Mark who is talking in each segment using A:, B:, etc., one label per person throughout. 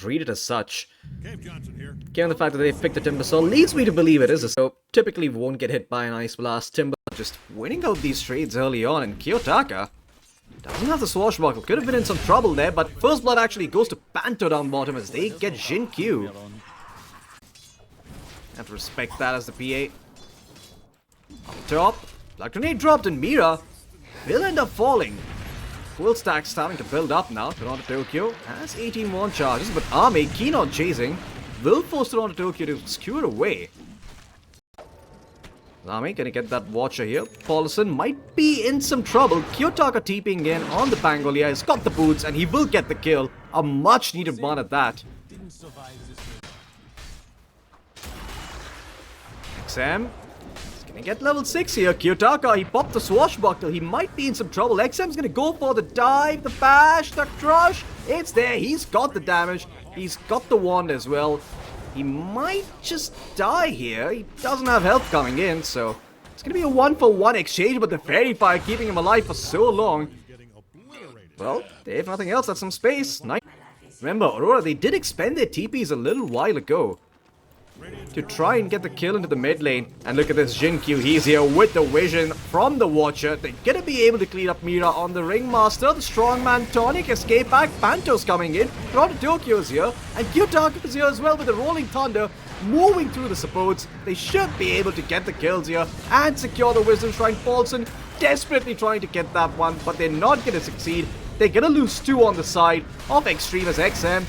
A: read it as such. Given the fact that they've picked a Timbersaw leads me to believe it is a so. Typically won't get hit by an Ice Blast. Timber just winning out these trades early on, and Kiyotaka doesn't have the Swashbuckle. Could have been in some trouble there, but First Blood actually goes to Panto down bottom as they get Jin-Q. Have to respect that as the PA. Up top, Black Grenade dropped, and Mira will end up falling. Full stack starting to build up now. Toronto Tokyo has 18 more charges, but Ame, keen on chasing, will force Toronto Tokyo to skewer away. Ame gonna get that Watcher here. Paulson might be in some trouble. Kiyotaka TPing in on the Pangolia. He's got the boots, and he will get the kill. A much needed one at that. XM is gonna get level 6 here. Kiyotaka, he popped the Swashbuckle. He might be in some trouble. XM's gonna go for the dive, the bash, the crush. It's there. He's got the damage. He's got the wand as well. He might just die here. He doesn't have health coming in, so it's gonna be a 1-for-1 exchange, but the Fairy Fire keeping him alive for so long. Well, if nothing else, that's some space. Nice. Remember, Aurora, they did expend their TPs a little while ago to try and get the kill into the mid lane. And look at this Jin-Q, he's here with the vision from the Watcher. They're gonna be able to clean up Mira on the Ringmaster. The Strongman Tonic escape back. Panto's coming in. Toronto Tokyo's here. And Kiyotaka is here as well with the Rolling Thunder moving through the supports. They should be able to get the kills here and secure the Wisdom Shrine. Paulson desperately trying to get that one, but they're not gonna succeed. They're gonna lose 2 on the side of Extreme as XM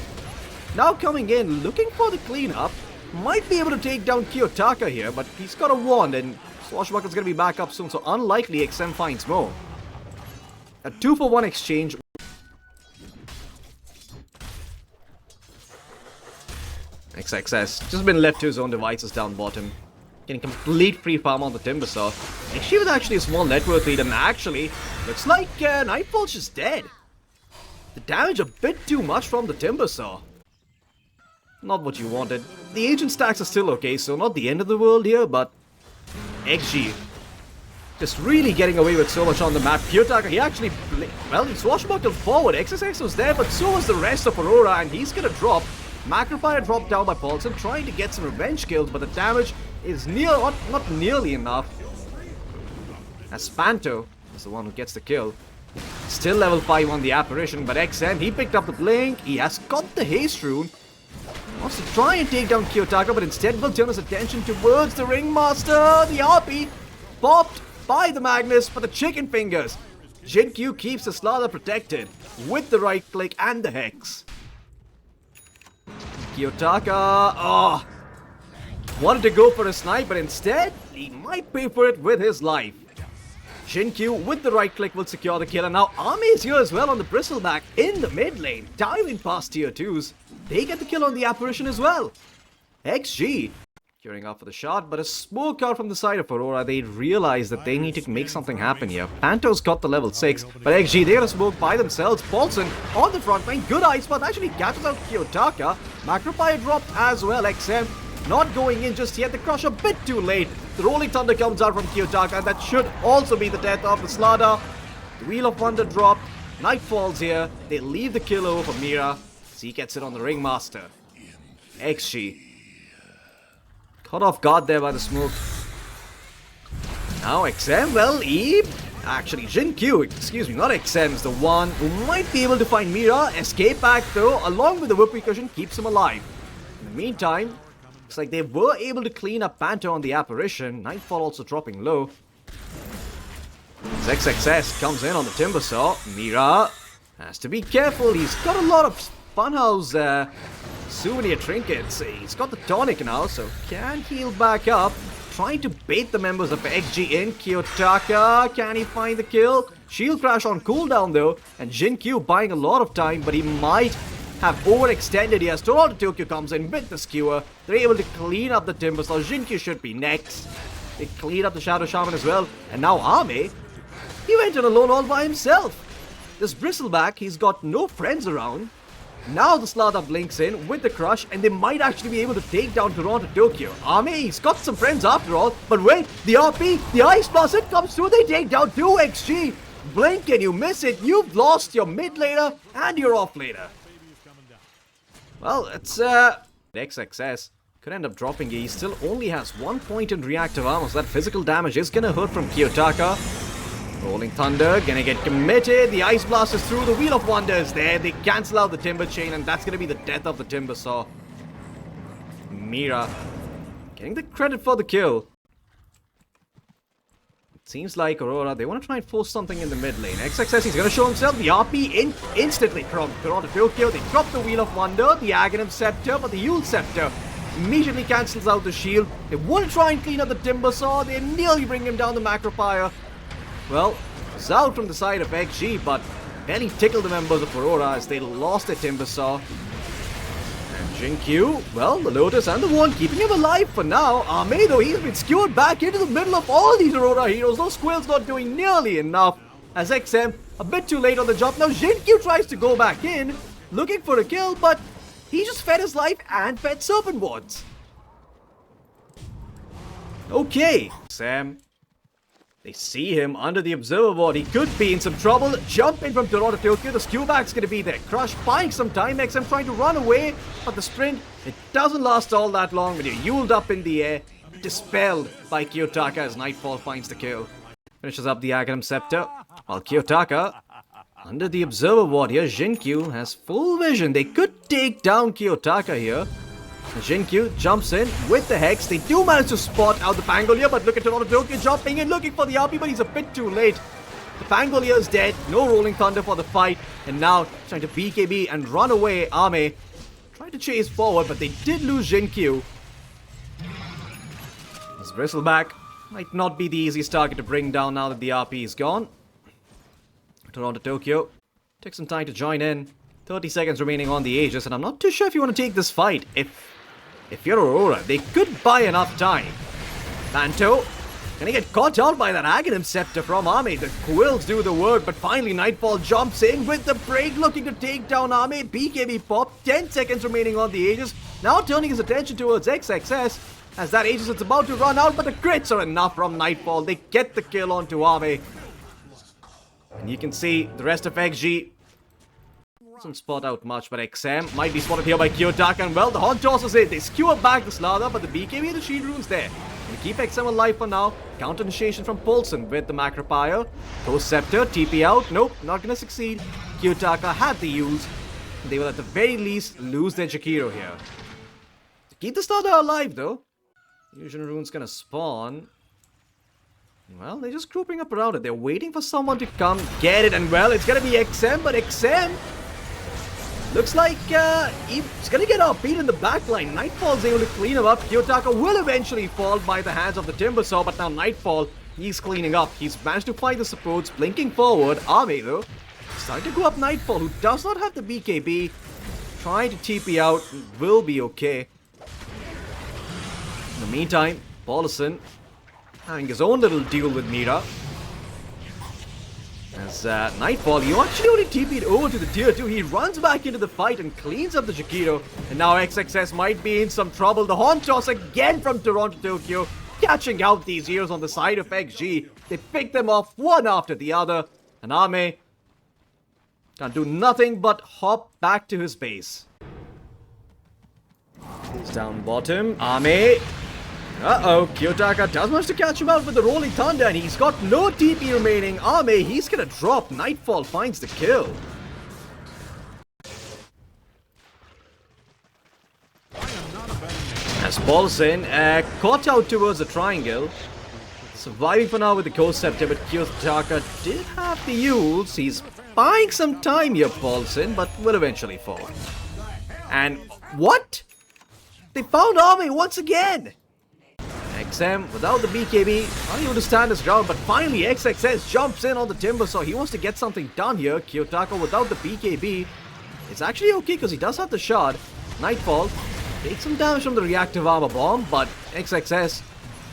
A: now coming in looking for the cleanup. Might be able to take down Kiyotaka here, but he's got a wand and Swashbuckle's gonna be back up soon, so unlikely XM finds more. A 2-for-1 exchange. XXS just been left to his own devices down bottom. Getting complete free farm on the Timbersaw. Actually with actually a small net worth lead, and actually looks like Nightfall's just dead. The damage a bit too much from the Timbersaw. Not what you wanted. The agent stacks are still okay, so not the end of the world here, but XG just really getting away with so much on the map. Kiyotaka, he actually, well, he swashbuckled forward. XSX was there, but so was the rest of Aurora, and he's gonna drop. Macropire dropped down by Paulson, trying to get some revenge kills, but the damage is not nearly enough. As Panto is the one who gets the kill. Still level 5 on the Apparition, but XM, he picked up the Blink. He has got the Haste Rune. Wants to try and take down Kiyotaka, but instead will turn his attention towards the Ringmaster. The RP popped by the Magnus, but the Chicken Fingers. Jin-Q keeps the Slaughter protected with the right click and the Hex. Kiyotaka, wanted to go for a snipe, but instead, he might pay for it with his life. Jin-Q with the right click will secure the kill, and now Army is here as well on the Bristleback in the mid lane, diving past tier 2s. They get the kill on the Apparition as well. XG queuing up for the shot, but a smoke out from the side of Aurora. They realize that they need to make something happen here. Panto's got the level 6, but XG, they're gonna smoke by themselves. Paulson on the front line, good ice path, actually catches out Kiyotaka. Macropire dropped as well. XM not going in just yet. The crush a bit too late. The Rolling Thunder comes out from Kiyotaka, and that should also be the death of the Slada. The Wheel of Wonder dropped. Night falls here. They leave the kill over for Mira. He gets it on the Ringmaster. XG caught off guard there by the smoke. Now XM, well, actually Jin-Q, excuse me, not XM, is the one who might be able to find Mira. Escape back though, along with the whip recursion, keeps him alive. In the meantime, looks like they were able to clean up Panto on the Apparition. Nightfall also dropping low. As XXS comes in on the Timbersaw, Mira has to be careful. He's got a lot of Funhouse souvenir trinkets. He's got the tonic now, so can heal back up. Trying to bait the members of XG in. Kiyotaka, can he find the kill? Shield crash on cooldown though, and Jin-Q buying a lot of time, but he might have overextended. He has Toronto Tokyo comes in with the skewer. They're able to clean up the Timbersaw. Jin-Q should be next. They clean up the Shadow Shaman as well, and now Ame, he went in alone all by himself. This Bristleback, he's got no friends around. Now the Slaughter blinks in with the crush, and they might actually be able to take down Toronto Tokyo. Ame, he's got some friends after all, but wait, the RP, the Ice Blast, it comes through, they take down 2XG. Blink and you miss it, you've lost your mid laner and your off laner. Well, it's XXS could end up dropping. He still only has 1 point in reactive armor, so that physical damage is gonna hurt from Kiyotaka. Rolling Thunder gonna get committed. The Ice Blast is through. The Wheel of Wonder is there. They cancel out the Timber Chain, and that's gonna be the death of the Timber Saw. Mira getting the credit for the kill. It seems like Aurora, they want to try and force something in the mid lane. XXS, he's going to show himself. The RP instantly from Toronto Tokyo. They drop the Wheel of Wonder, the Aghanim Scepter, but the Yule Scepter immediately cancels out the shield. They want to try and clean up the Timber Saw. They nearly bring him down the Macro Pyre. Well, it's out from the side of XG, but barely tickled the members of Aurora as they lost their Timber Saw. And Jinkyu, well, the Lotus and the Wand keeping him alive for now. Ame, though, he's been skewered back into the middle of all these Aurora heroes. Those Squills not doing nearly enough. As XM, a bit too late on the jump. Now Jinkyu tries to go back in, looking for a kill, but he just fed his life and fed Serpent Wards. Okay, Sam. They see him under the observer ward. He could be in some trouble. Jump in from Toronto Tokyo. The skew back's going to be there. Crush buying some time. XM trying to run away. But the sprint, it doesn't last all that long when you're Yuled up in the air. Dispelled by Kiyotaka as Nightfall finds the kill. Finishes up the Aghanim Scepter. While Kiyotaka, under the observer ward here, Jinkyu has full vision. They could take down Kiyotaka here. Jinkyu jumps in with the Hex. They do manage to spot out the Pangolier, but look at Toronto Tokyo jumping in, looking for the RP, but he's a bit too late. The Pangolier is dead. No Rolling Thunder for the fight. And now trying to BKB and run away. Ame tried to chase forward, but they did lose Jinkyu. This Bristleback might not be the easiest target to bring down now that the RP is gone. Toronto Tokyo take some time to join in. 30 seconds remaining on the Aegis, and I'm not too sure if you want to take this fight. If you're Aurora, they could buy enough time. Manto gonna get caught out by that Aghanim Scepter from Ame. The Quills do the work, but finally Nightfall jumps in with the break, looking to take down Ame. BKB pop, 10 seconds remaining on the Aegis. Now turning his attention towards XXS, as that Aegis is about to run out, but the crits are enough from Nightfall. They get the kill onto Ame. And you can see the rest of XG doesn't spot out much, but XM might be spotted here by Kiyotaka, and well, the Haunt Toss is it. They skewer back the Slather, but the BKB and the Shield Rune's there. They keep XM alive for now. Counter initiation from Paulson with the Macro Pyre. Ghost Scepter, TP out. Nope, not gonna succeed. Kiyotaka had the use. They will at the very least lose their Jakiro here. Keep the Slather alive though. Fusion Rune's gonna spawn. Well, they're just grouping up around it. They're waiting for someone to come get it, and well, it's gonna be XM, but XM looks like he's gonna get outbeat in the backline. Nightfall's able to clean him up. Kiyotaka will eventually fall by the hands of the Timber Saw, but now Nightfall, he's cleaning up. He's managed to find the supports, blinking forward. Ame, though, starting to go up Nightfall, who does not have the BKB. Trying to TP out, will be okay. In the meantime, Paulson having his own little duel with Mira. As Nightfall, you actually only TP'd over to the tier 2. He runs back into the fight and cleans up the Jakiro. And now XXS might be in some trouble. The Haunt Toss again from Toronto Tokyo, catching out these heroes on the side of XG. They pick them off one after the other. And Ame can't do nothing but hop back to his base. He's down bottom. Ame. Uh-oh, Kiyotaka does manage to catch him out with the Rolling Thunder, and he's got no TP remaining. Ame, he's gonna drop. Nightfall finds the kill. As Paulson caught out towards the triangle. Surviving for now with the Ghost Scepter, but Kiyotaka did have the use. He's buying some time here, Paulson, but will eventually fall. And what? They found Ame once again! XM, without the BKB, not able to stand his ground, but finally XXS jumps in on the Timber Saw. He wants to get something done here. Kiyotaka without the BKB. It's actually okay because he does have the shard. Nightfall takes some damage from the reactive armor bomb, but XXS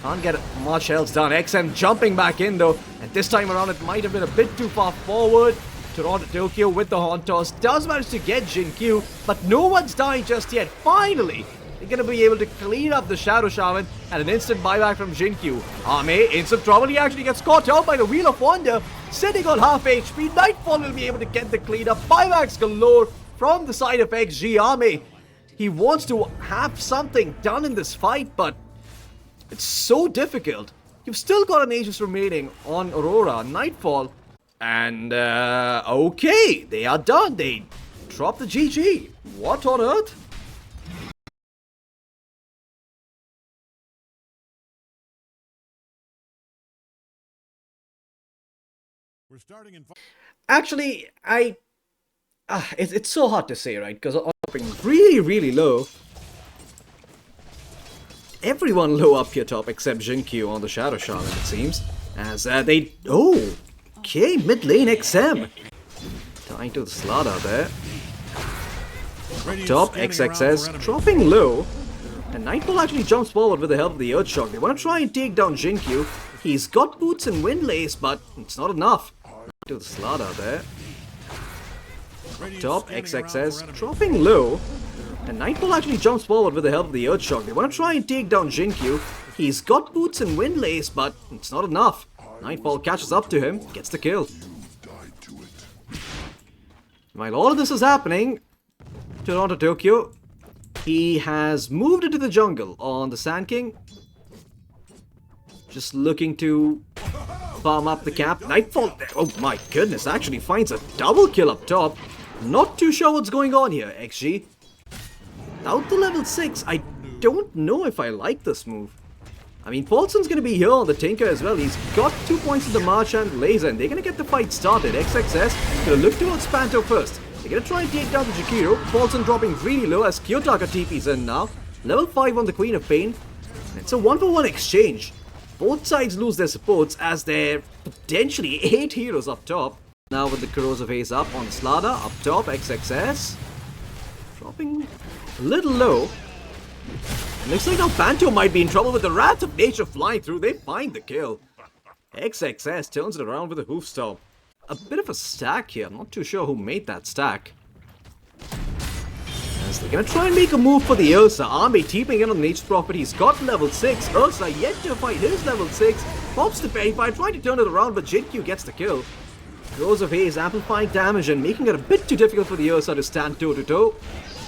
A: can't get much else done. XM jumping back in though, and this time around it might have been a bit too far forward. Toronto Tokyo with the Haunt Toss does manage to get Jinkyu, but no one's dying just yet. Finally, they're going to be able to clean up the Shadow Shaman and an instant buyback from Jinkyu. Ame in some trouble. He actually gets caught out by the Wheel of Wonder, sitting on half HP. Nightfall will be able to get the clean up. Buybacks galore from the side of XG. Ame He wants to have something done in this fight, but it's so difficult. You've still got an Aegis remaining on Aurora, Nightfall. And, okay, they are done. They dropped the GG. What on earth?
B: We're starting in.
A: Actually, it's so hard to say, right? Because I'm dropping really, really low. Everyone low up here top except Jinkyu on the Shadow Shaman, it seems. As they... Oh! Okay, mid lane XM. Tying to the Slada there. Up top, XXS dropping low. And Nightfall actually jumps forward with the help of the Earthshock. They want to try and take down Jinkyu. He's got boots and windlace, but it's not enough. To the Slada there. Up top, XXS dropping low. And Nightfall actually jumps forward with the help of the Earthshock. They want to try and take down Jinkyu. He's got boots and windlace, but it's not enough. Nightfall catches up to him, gets the kill. While all of this is happening, Toronto Tokyo, he has moved into the jungle on the Sand King. Just looking to farm up the camp. Nightfall, oh my goodness, actually finds a double kill up top. Not too sure what's going on here, XG. Out to level 6, I don't know if I like this move. I mean, Paulson's going to be here on the Tinker as well. He's got 2 points in the March and Laser, and they're going to get the fight started. XXS going to look towards Panto first. They're going to try and take down the Jakiro. Paulson dropping really low as Kiyotaka TP's in now. Level 5 on the Queen of Pain. And it's a 1-for-1 exchange. Both sides lose their supports as they're potentially 8 heroes up top. Now with the Corrosive Haze up on Slada, up top, XXS. Dropping a little low. And looks like now Panto might be in trouble with the Wrath of Nature flying through. They find the kill. XXS turns it around with a hoof stomp. A bit of a stack here. I'm not too sure who made that stack. As they're gonna try and make a move for the Ursa. Army teeping in on the Nature's Prophet. He's got level 6. Ursa yet to fight his level 6. Pops the Penny Fire, trying to turn it around, but Jinkyu gets the kill. Corrosive Haze amplifying damage and making it a bit too difficult for the Ursa to stand toe-to-toe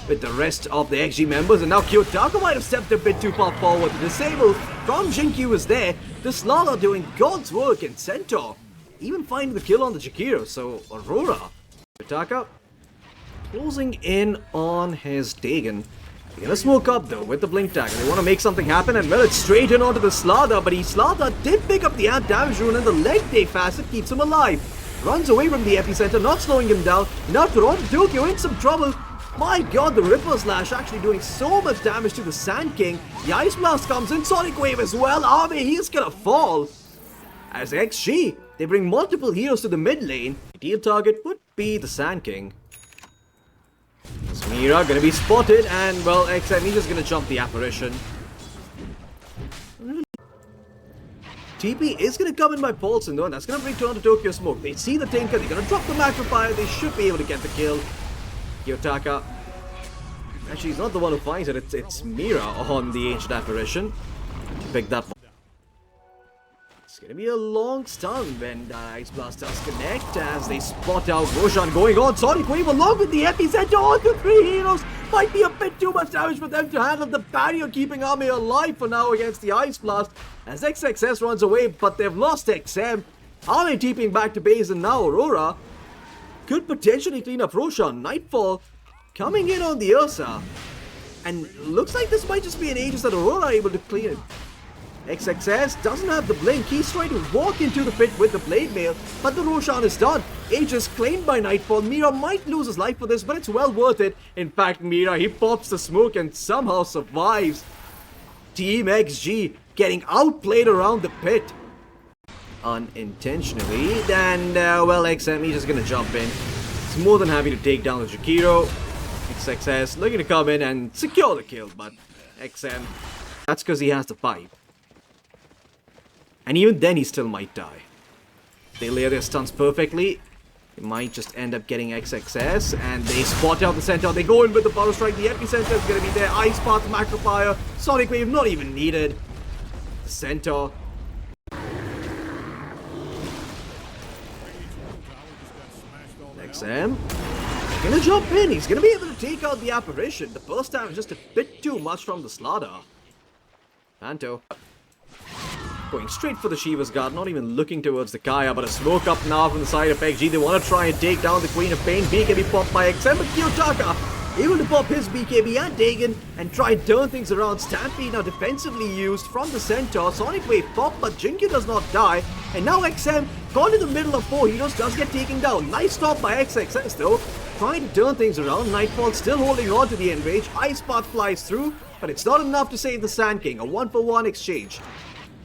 A: with the rest of the XG members. And now Kiyotaka might have stepped a bit too far forward. The disable from Jinkyu is there. The Slala doing God's work, and Centaur even finding the kill on the Jakiro. So Aurora, Kiyotaka closing in on his Dagon. They're gonna smoke up though with the Blink Dagger. They want to make something happen, and well, it's straight in onto the Slada, but Slada did pick up the ant damage rune, and the leg day facet keeps him alive. Runs away from the epicenter, not slowing him down. Now Toronto Tokyo in some trouble. My god, the Ripper Slash actually doing so much damage to the Sand King. The Ice Blast comes in, Sonic Wave as well. Army, he's gonna fall. As XG, they bring multiple heroes to the mid lane. Ideal target would be the Sand King. Mira gonna be spotted, and well, XM, he's just gonna jump the Apparition. TP is gonna come in by Paulson though, and that's gonna bring Toronto Tokyo smoke. They see the Tinker, they're gonna drop the Macro Fire, they should be able to get the kill. Kiyotaka. Actually, he's not the one who finds it, it's Mira on the Ancient Apparition. Pick that one. It's gonna be a long stun when the Ice Blast does connect as they spot out Roshan going on. Sonic Wave along with the epicenter on the 3 heroes. Might be a bit too much damage for them to handle. The barrier keeping Army alive for now against the Ice Blast as XXS runs away, but they've lost XM. Army TPing back to base, and now Aurora could potentially clean up Roshan. Nightfall coming in on the Ursa. And looks like this might just be an Aegis that Aurora are able to clean it. XXS doesn't have the blink. He's trying to walk into the pit with the Blade Mail, but the Roshan is done. Aegis claimed by Nightfall. Mira might lose his life for this, but it's well worth it. In fact, Mira, he pops the smoke and somehow survives. Team XG getting outplayed around the pit. Unintentionally. And, well, XM, he's just gonna jump in. He's more than happy to take down the Jakiro. XXS looking to come in and secure the kill, but XM, that's because he has the pipe. And even then, he still might die. They layer their stunts perfectly. They might just end up getting XXS, and they spot out the Centaur. They go in with the Power Strike. The epicenter is going to be there. Ice Path, Macro Fire, Sonic Wave, not even needed. The Centaur. XM gonna jump in. He's gonna be able to take out the apparition. The burst time is just a bit too much from the slaughter. Panto going straight for the Shiva's guard, not even looking towards the Kaya, but a smoke up now from the side of XG. They want to try and take down the Queen of Pain. BKB popped by XM, but Kiyotaka able to pop his BKB and Dagon and try and turn things around. Stampede now defensively used from the Centaur. Sonic Wave pop, but Jinkyu does not die. And now XM, caught in the middle of 4 heroes, does get taken down. Nice stop by XXS though, trying to turn things around. Nightfall still holding on to the Enrage. Ice Path flies through, but it's not enough to save the Sand King. A 1-for-1 exchange.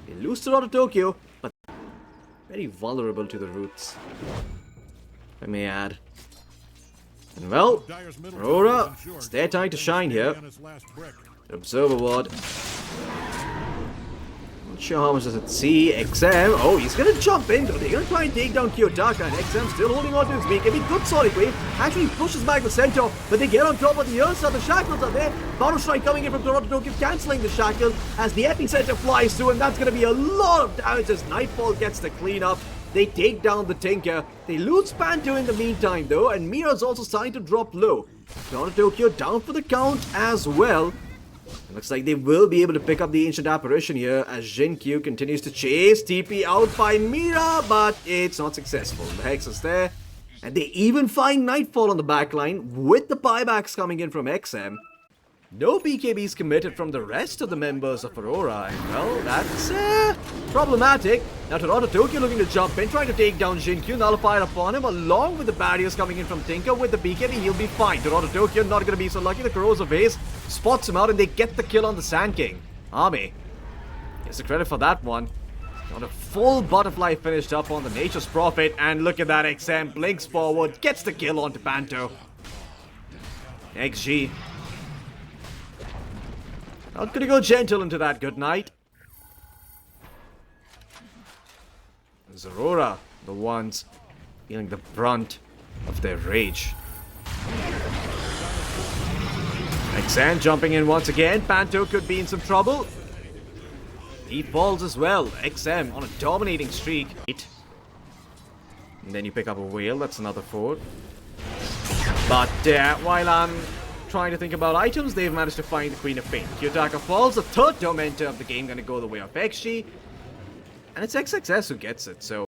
A: They lose to Tokyo, but very vulnerable to the roots, if I may add. And well, Aurora, it's their time to shine here. The Observer Ward. Not sure how much does it see. XM, oh, he's gonna jump in though. They're gonna try and take down Kiyotaka, and XM still holding on to his BKB. Good Sonic Wave, actually pushes back the Centaur, but they get on top of the Ursa. The Shackles are there. Battle Strike coming in from Tokyo, cancelling the Shackle as the Epicenter flies through, and that's gonna be a lot of damage as Nightfall gets the cleanup. They take down the Tinker. They lose Panto in the meantime though, and Mira's also starting to drop low. Tokyo down for the count as well. It looks like they will be able to pick up the Ancient Apparition here as Jinkyu continues to chase TP out by Mira, but it's not successful. The Hex is there, and they even find Nightfall on the backline with the buybacks coming in from XM. No BKBs committed from the rest of the members of Aurora, and well, that's problematic. Now Tokyo looking to jump in, trying to take down Jinkyu, nullified upon him, along with the barriers coming in from Tinker. With the BKB, he'll be fine. Tokyo not going to be so lucky. The Corrosive Haze spots him out, and they get the kill on the Sand King. Army gets the credit for that one. Got a full butterfly finished up on the Nature's Prophet, and look at that, XM blinks forward, gets the kill onto Panto. XG not gonna go gentle into that good night. It's Aurora, the ones feeling the brunt of their rage. XM jumping in once again. Panto could be in some trouble. He falls as well. XM on a dominating streak. And then you pick up a whale, that's another 4. But while I'm trying to think about items, they've managed to find the Queen of Pain. Kiyotaka falls, the third Tormentor of the game gonna go the way of XG. And it's XXS who gets it, so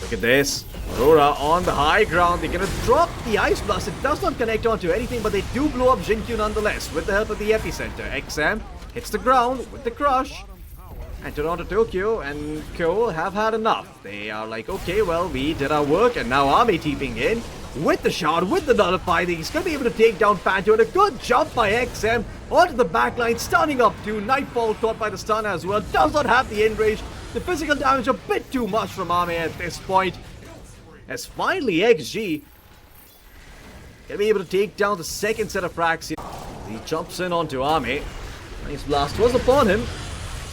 A: look at this. Aurora on the high ground. They're gonna drop the Ice Blast. It does not connect onto anything, but they do blow up Jinkyu nonetheless with the help of the Epicenter. XM hits the ground with the Crush. And Tokyo and Co have had enough. They are like, okay, well, we did our work, and now Army teeping in with the shot, with the nullify. He's going to be able to take down Panto, and a good jump by XM onto the backline, stunning up to Nightfall, caught by the stun as well. Does not have the enrage. The physical damage a bit too much from Army at this point. As finally XG going to be able to take down the second set of fracks here. He jumps in onto Army. Nice blast was upon him.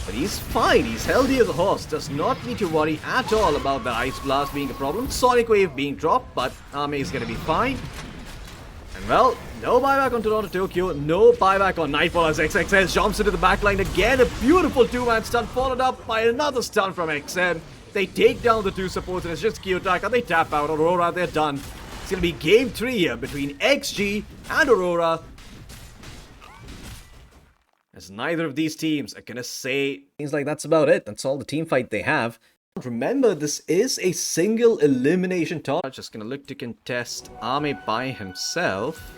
A: But he's fine, he's healthy as a horse, does not need to worry at all about the Ice Blast being a problem. Sonic Wave being dropped, but Army is going to be fine. And well, no buyback on Tokyo, no buyback on Nightfall as XXS jumps into the backline again. A beautiful 2-man stun followed up by another stun from XM. They take down the 2 supports and it's just Kiyotaka, they tap out. Aurora, they're done. It's going to be game 3 here between XG and Aurora, as neither of these teams are gonna say things like that's about it. That's all the team fight they have. Remember, this is a single elimination tournament. Just gonna look to contest Army by himself.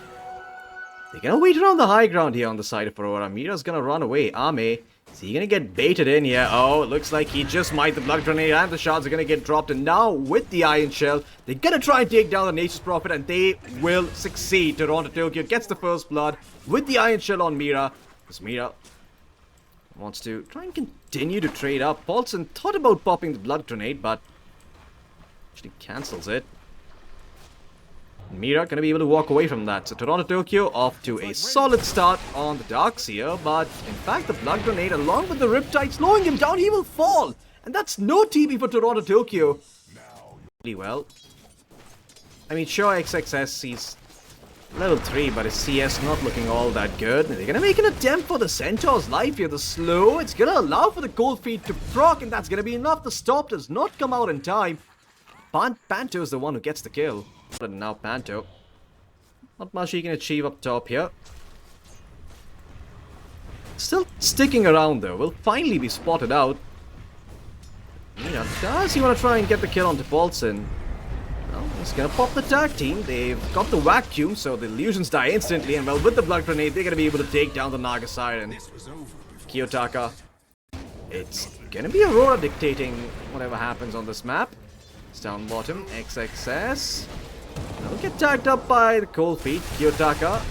A: They're gonna wait around the high ground here on the side of Aurora. Mira's gonna run away. Army, is he gonna get baited in here? Oh, it looks like he just might. The Blood Grenade and the shards are gonna get dropped. And now with the Iron Shell, they're gonna try and take down the Nature's Prophet, and they will succeed. Tokyo gets the first blood with the Iron Shell on Mira. As Mira wants to try and continue to trade up. Paulson thought about popping the Blood Grenade, but actually cancels it. Mira gonna be able to walk away from that. So Tokyo off to a solid start on the Darks here, but in fact the Blood Grenade along with the Riptide slowing him down, he will fall. And that's no TB for Tokyo. Really well. I mean, sure, XXS, he's Level 3, but his CS not looking all that good. They're gonna make an attempt for the Centaur's life here. The slow, it's gonna allow for the cold feet to proc, and that's gonna be enough. The stop does not come out in time. Panto is the one who gets the kill. But now Panto. Not much he can achieve up top here. Still sticking around though. Will finally be spotted out. Yeah, does he want to try and get the kill onto Paulson? Well, he's gonna pop the tag team. They've got the vacuum, so the illusions die instantly. And well, with the blood grenade, they're gonna be able to take down the Naga Siren. Kiyotaka. It's gonna be Aurora dictating whatever happens on this map. It's down bottom. XXS. Now get tagged up by the cold feet. Kiyotaka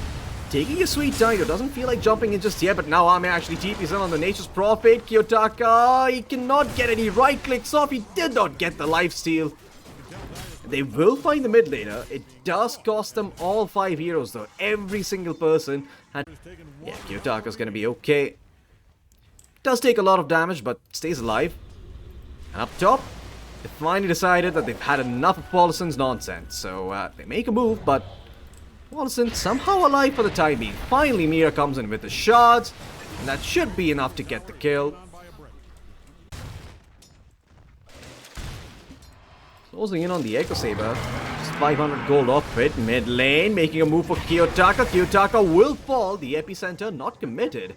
A: taking a sweet time. It doesn't feel like jumping in just yet, but now Ame actually TPs in on the Nature's Prophet. Kiyotaka, he cannot get any right clicks off. He did not get the lifesteal. They will find the mid laner. It does cost them all 5 heroes though. Every single person had... Yeah, Kiyotaka's gonna be okay. Does take a lot of damage, but stays alive. And up top, they finally decided that they've had enough of Paulison's nonsense. So they make a move, but Paulison somehow alive for the time being. Finally, Mira comes in with the shards, and that should be enough to get the kill. Closing in on the Echo Saber. Just 500 gold off it. Mid lane, making a move for Kiyotaka. Kiyotaka will fall. The epicenter not committed.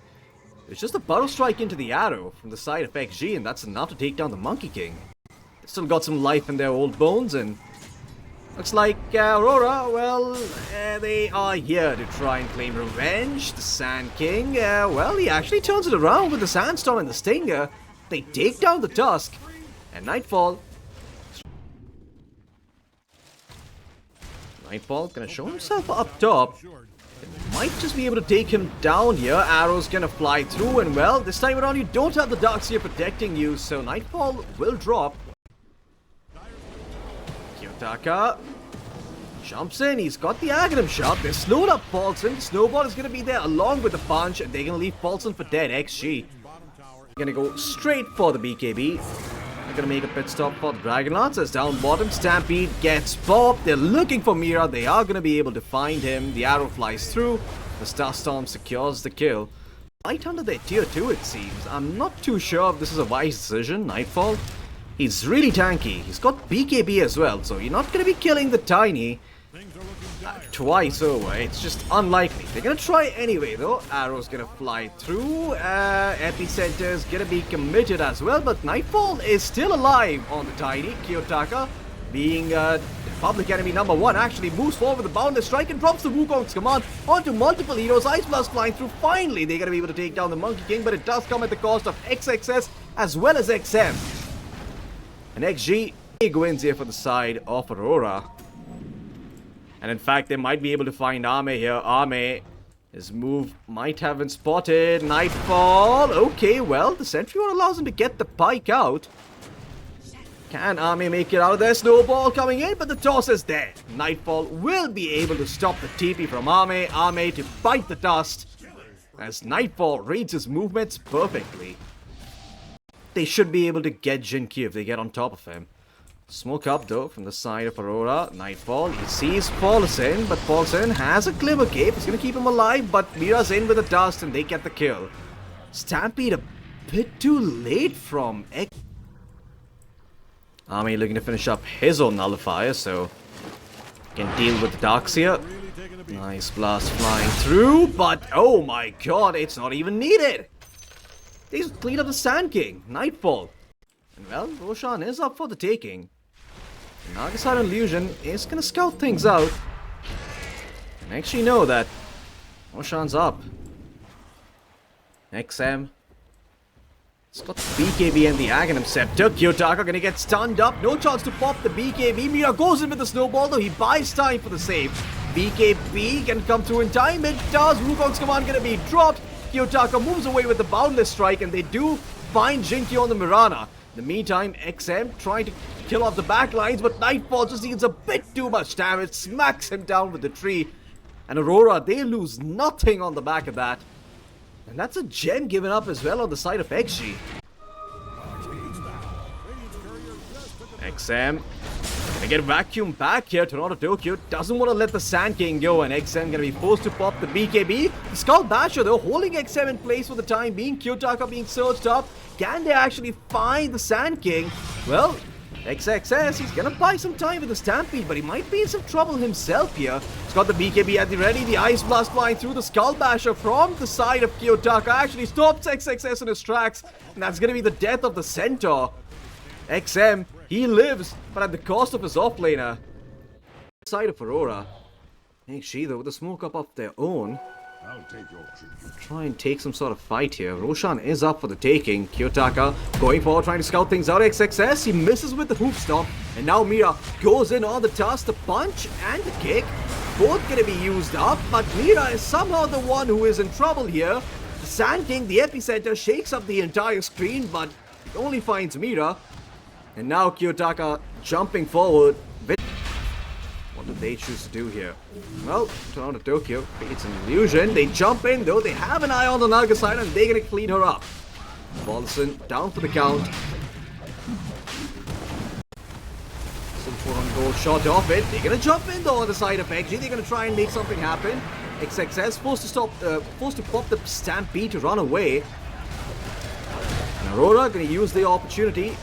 A: It's just a burrow strike into the arrow from the side of XG, and that's enough to take down the Monkey King. They still got some life in their old bones, and looks like Aurora, well, they are here to try and claim revenge. The Sand King, well, he actually turns it around with the Sandstorm and the Stinger. They take down the Tusk, and Nightfall. Nightfall gonna show himself up top. Might just be able to take him down here. Arrow's gonna fly through, and well, this time around you don't have the Darkseer protecting you, so Nightfall will drop. Kiyotaka jumps in, he's got the Aghanim shot. They're slowed up Paulson. Snowball is gonna be there along with the punch, and they're gonna leave Paulson for dead. XG gonna go straight for the BKB. They're gonna make a pit stop for the Dragon Lancers. Down bottom, Stampede gets popped. They're looking for Mira. They are gonna be able to find him. The arrow flies through. The Starstorm secures the kill. Right under their tier 2, it seems. I'm not too sure if this is a wise decision. Nightfall. He's really tanky. He's got BKB as well, so you're not gonna be killing the Tiny twice over. It's just unlikely. They're gonna try anyway though. Arrow's gonna fly through. Epicenter's gonna be committed as well, but Nightfall is still alive on the Tiny. Kiyotaka, being public enemy number 1, actually moves forward with the Boundless Strike and drops the Wukong's command onto multiple heroes. Ice Blast flying through. Finally, they're gonna be able to take down the Monkey King, but it does come at the cost of XXS as well as XM. And XG big wins here for the side of Aurora. And in fact, they might be able to find Ame here. Ame, his move might have been spotted. Nightfall. Okay, well, the Sentry Ward allows him to get the pike out. Can Ame make it out of there? Snowball coming in, but the toss is there. Nightfall will be able to stop the TP from Ame. Ame to bite the dust, as Nightfall reads his movements perfectly. They should be able to get Jinkyu if they get on top of him. Smoke up though from the side of Aurora. Nightfall, he sees Paulson, but Paulson has a Glimmer Cape. It's gonna keep him alive, but Mira's in with the dust and they get the kill. Stampede a bit too late from X. Ame looking to finish up his own nullifier, so can deal with the Darkseer. Nice blast flying through, but oh my god, it's not even needed. They just clean up the Sand King. Nightfall. And well, Roshan is up for the taking. Naga Siren Illusion is gonna scout things out. And actually know that Roshan's up. XM. It's got the BKB and the Aghanim Scepter. Kiyotaka gonna get stunned up. No chance to pop the BKB. Mira goes in with the snowball, though he buys time for the save. BKB can come through in time. It does. Wukong's command gonna be dropped. Kiyotaka moves away with the Boundless Strike, and they do find Jinkyu on the Mirana. In the meantime, XM trying to kill off the backlines, but Nightfall just deals a bit too much damage, smacks him down with the tree. And Aurora, they lose nothing on the back of that. And that's a gem given up as well on the side of XG. XM Gonna get vacuumed back here. Toronto Tokyo doesn't want to let the Sand King go, and XM gonna be forced to pop the BKB. The Skull Basher though holding XM in place for the time being. Kiyotaka being surged up. Can they actually find the Sand King? Well, XXS, he's gonna buy some time with the Stampede, but he might be in some trouble himself here. He's got the BKB at the ready, the Ice Blast flying through. The Skull Basher from the side of Kiyotaka actually stops XXS in his tracks, and that's gonna be the death of the Centaur. XM, he lives, but at the cost of his offlaner. Side of Aurora. XG though, with the smoke up of their own.
B: I'll take your tribute.
A: Try and take some sort of fight here. Roshan is up for the taking. Kiyotaka going forward, trying to scout things out. XXS, he misses with the hoop stomp. And now Mira goes in on the task, the punch and the kick. Both gonna be used up, but Mira is somehow the one who is in trouble here. The Sand King, the epicenter, shakes up the entire screen, but it only finds Mira. And now Kiyotaka jumping forward. What did they choose to do here? Well, Toronto Tokyo creates an illusion. They jump in though. They have an eye on the Naga side and they're gonna clean her up. Paulson down for the count. Some 400 gold shot off it. They're gonna jump in though on the side of XG. They're gonna try and make something happen. XXS forced to pop the Stampede to run away. And Aurora gonna use the opportunity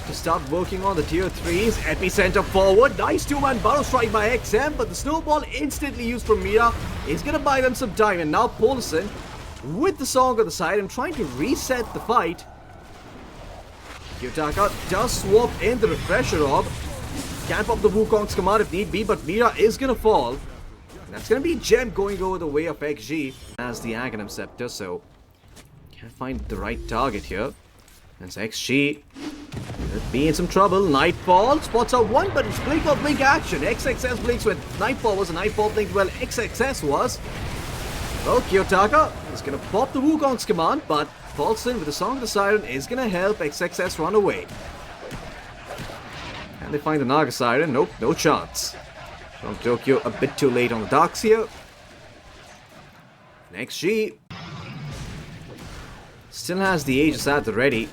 A: to start working on the tier 3s. Epicenter forward. Nice two-man barrel strike by XM, but the snowball instantly used from Mira is going to buy them some time. And now Paulson with the song on the side and trying to reset the fight. Kiyotaka does swap in the refresher orb. Can pop the Wukong's command if need be, but Mira is going to fall. And that's going to be Gem going over the way of XG as the Aghanim Scepter, so can't find the right target here. That's XG. Could be in some trouble. Nightfall spots out one, but it's blink or blink action. XXS blinks when Nightfall was, and Nightfall blinked well XXS was. Well, Kiyotaka is going to pop the Wukong's command, but Paulson with the Song of the Siren is going to help XXS run away. And they find the Naga Siren. Nope, no chance. From Tokyo a bit too late on the docks here. XG still has the Aegis at the ready.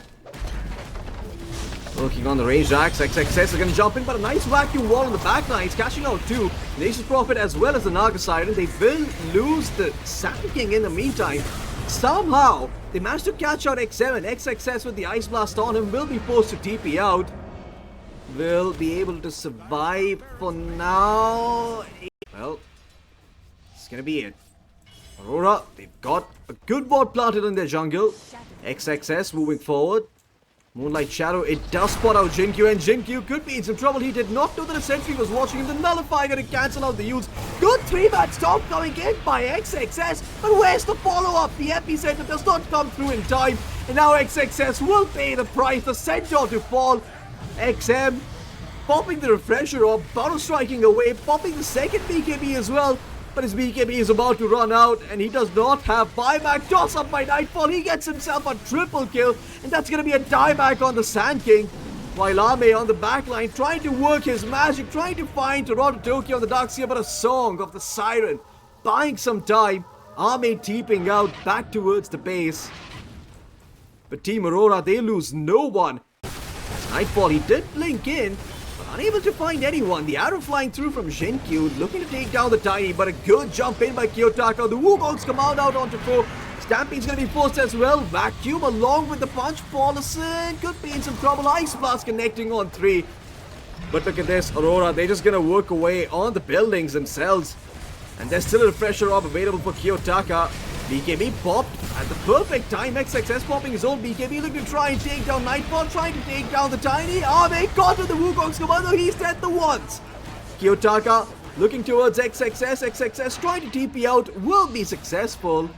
A: Working on the range axe. XXS is going to jump in, but a nice vacuum wall on the back line. He's cashing out too. Nation's Prophet as well as the Naga Siren. They will lose the Sand King in the meantime. Somehow, they managed to catch out XM, and XXS with the Ice Blast on him will be forced to TP out. Will be able to survive for now. Well, it's going to be it. Aurora, they've got a good ward planted in their jungle. XXS moving forward. Moonlight Shadow, it does spot out Jinkyu, and Jinkyu could be in some trouble. He did not know that a sentry was watching him. The Nullifier going to cancel out the use. Good 3-man stomp coming in by XXS, but where's the follow-up? The epicenter does not come through in time, and now XXS will pay the price. The Centaur to fall. XM popping the refresher orb, barrel striking away, popping the second BKB as well. But his BKB is about to run out, and he does not have buyback. Toss up by Nightfall. He gets himself a triple kill, and that's going to be a dieback on the Sand King. While Ame on the backline trying to work his magic, trying to find Toronto Tokyo on the dark here, but a Song of the Siren buying some time. Ame teeping out back towards the base. But Team Aurora, they lose no one. Nightfall, he did blink in, unable to find anyone. The arrow flying through from Jinkyu, looking to take down the Tiny, but a good jump in by Kiyotaka. The Wukong's command out onto 4. Stampede's going to be forced as well. Vacuum along with the punch. Paulson could be in some trouble. Ice Blast connecting on 3. But look at this, Aurora, they're just going to work away on the buildings themselves. And there's still a refresher orb available for Kiyotaka. BKB popped at the perfect time. XXS popping his own BKB, looking to try and take down Nightfall, trying to take down the Tiny. Ame caught with the Wukong's commando. He's dead the once. Kiyotaka looking towards XXS. XXS trying to TP out, will be successful.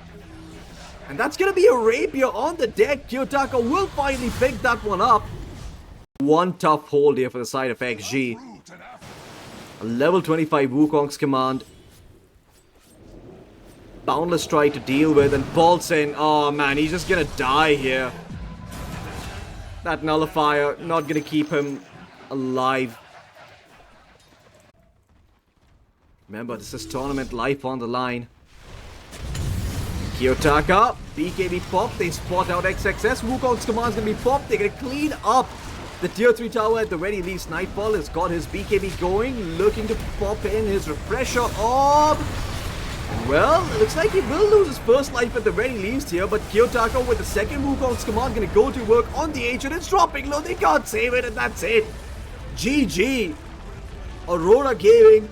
A: And that's going to be a Rapier on the deck. Kiyotaka will finally pick that one up. One tough hold here for the side of XG. A level 25 Wukong's command. Boundless try to deal with, and Paulson, oh man, he's just gonna die here. That Nullifier not gonna keep him alive. Remember, this is tournament life on the line. Kiyotaka, BKB pop, they spot out XXS. Wukong's command's gonna be popped, they're gonna clean up The tier 3 tower at the very least. Nightfall has got his BKB going, looking to pop in his refresher orb. Well, it looks like he will lose his first life at the very least here, but Kiyotaka with the second Wukong's command gonna go to work on the Ancient. It's dropping low, they can't save it, and that's it. GG. Aurora Gaming